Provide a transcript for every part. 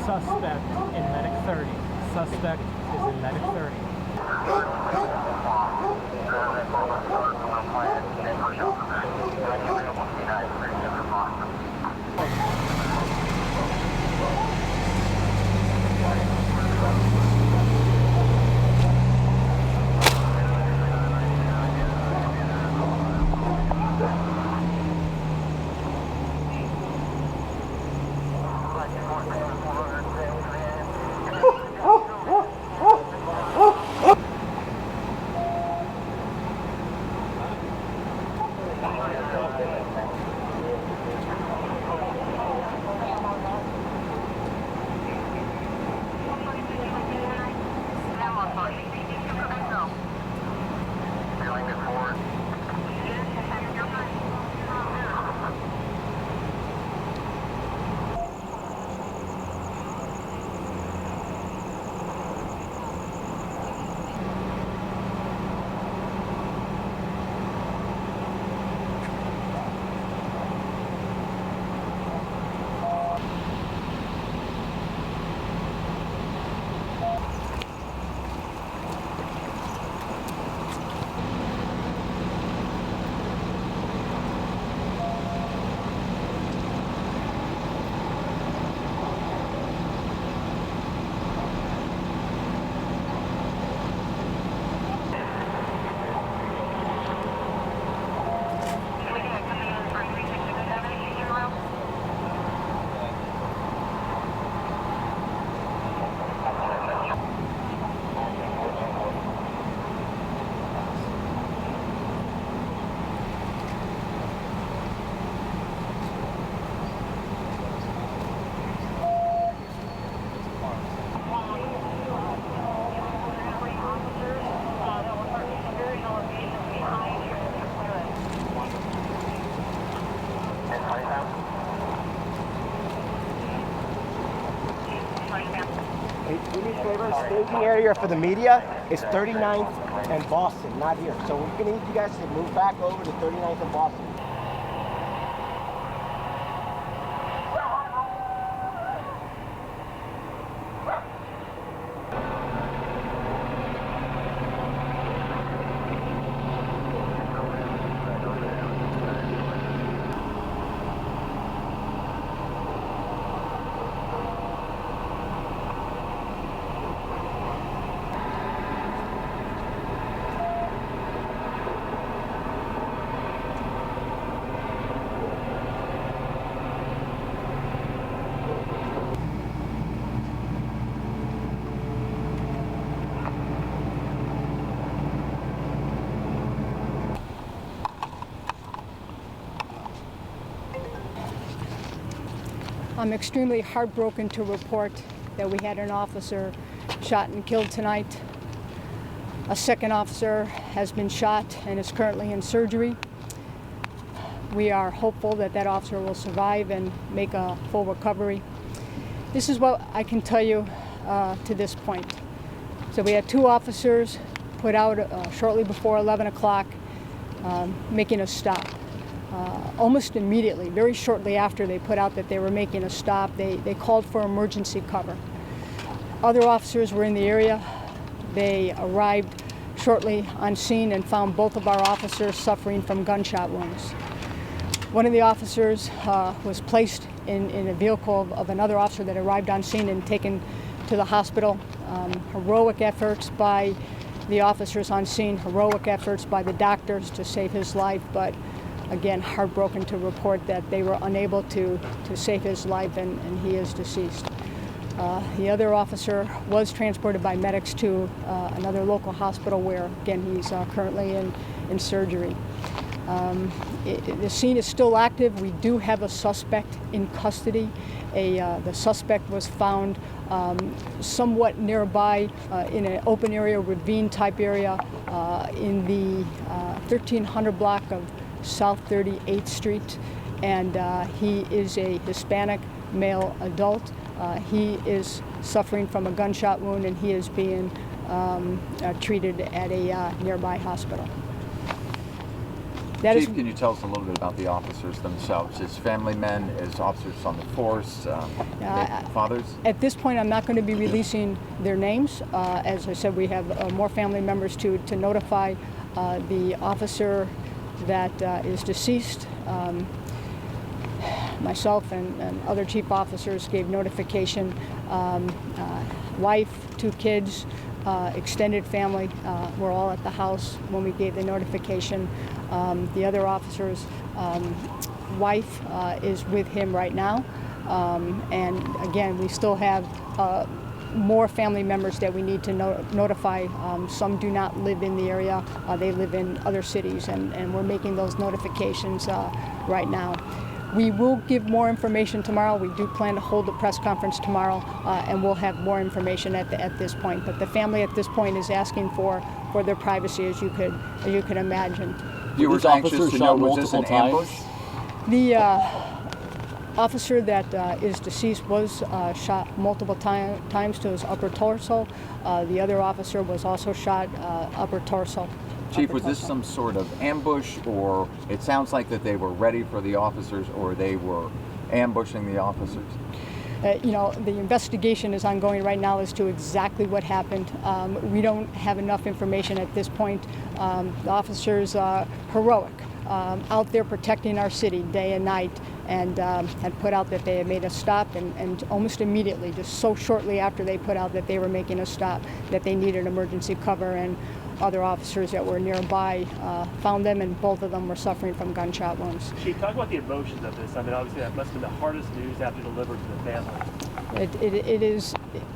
Suspect in medic 30. Suspect is in medic 30. Staging area for the media is 39th and Boston, not here. So we're going to need you guys to move back over to 39th and Boston. I'm extremely heartbroken to report that we had an officer shot and killed tonight. A second officer has been shot and is currently in surgery. We are hopeful that that officer will survive and make a full recovery. This is what I can tell you to this point. So we had two officers put out shortly before 11 o'clock making a stop. Almost immediately, very shortly after they put out that they were making a stop, they called for emergency cover. Other officers were in the area. They arrived shortly on scene and found both of our officers suffering from gunshot wounds. One of the officers was placed in a vehicle of another officer that arrived on scene and taken to the hospital. Heroic efforts by the officers on scene, heroic efforts by the doctors to save his life, but again, heartbroken to report that they were unable to save his life and he is deceased. The other officer was transported by medics to another local hospital where, again, he's currently in surgery. The scene is still active. We do have a suspect in custody. The suspect was found somewhat nearby in an open area, ravine type area in the 1300 block of South 38th Street, and he is a Hispanic male adult. He is suffering from a gunshot wound, and he is being treated at a nearby hospital. Chief, can you tell us a little bit about the officers themselves? As family men, as officers on the force, fathers? At this point, I'm not going to be releasing their names. As I said, we have more family members to notify. The officer that is deceased, myself and other chief officers gave notification. Wife, 2 kids, extended family were all at the house when we gave the notification. The other officer's wife is with him right now. And again, we still have more family members that we need to notify. Some do not live in the area. They live in other cities, and we're making those notifications right now. We will give more information tomorrow. We do plan to hold a press conference tomorrow, and we'll have more information at this point. But the family at this point is asking for their privacy, as you could imagine. You were anxious to know, was this an ambush? The officer that is deceased was shot multiple times to his upper torso. The other officer was also shot upper torso. Chief, was this some sort of ambush, or it sounds like that they were ready for the officers, or they were ambushing the officers? You know, the investigation is ongoing right now as to exactly what happened. We don't have enough information at this point. The officers are heroic, out there protecting our city day and night, and had put out that they had made a stop, and almost immediately, just so shortly after they put out that they were making a stop, that they needed emergency cover, and other officers that were nearby found them, and both of them were suffering from gunshot wounds. Chief, talk about the emotions of this. I mean, obviously that must have been the hardest news to have to deliver to the family.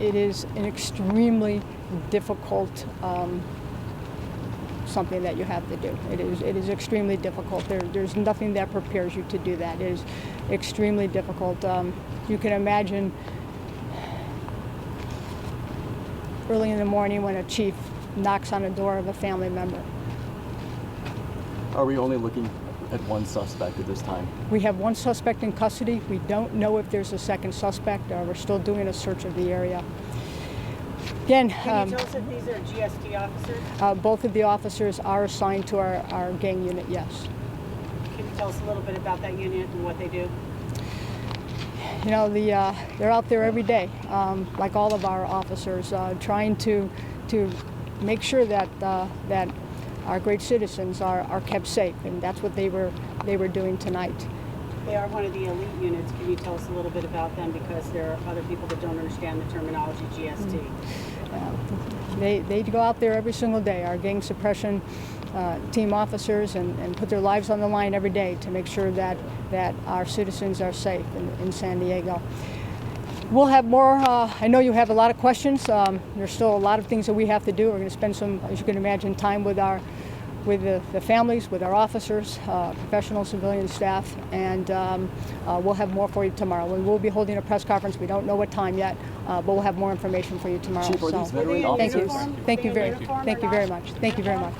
It is an extremely difficult something that you have to do. It is extremely difficult. There's nothing that prepares you to do that. It is extremely difficult. You can imagine early in the morning when a chief knocks on the door of a family member. Are we only looking at one suspect at this time? We have one suspect in custody. We don't know if there's a second suspect. We're still doing a search of the area. Again, can you tell us if these are GST officers? Both of the officers are assigned to our gang unit, yes. Can you tell us a little bit about that unit and what they do? You know, they're out there every day, like all of our officers, trying to make sure that that our great citizens are kept safe, and that's what they were doing tonight. They are one of the elite units. Can you tell us a little bit about them, because there are other people that don't understand the terminology GST? They go out there every single day, our gang suppression team officers, and put their lives on the line every day to make sure that our citizens are safe in San Diego. We'll have more. I know you have a lot of questions. There's still a lot of things that we have to do. We're going to spend some, as you can imagine, time with the families, with our officers, professional civilian staff, and we'll have more for you tomorrow. We will be holding a press conference. We don't know what time yet, but we'll have more information for you tomorrow. Chief, are these veteran thank you. officers? Thank you very much. Thank you very much.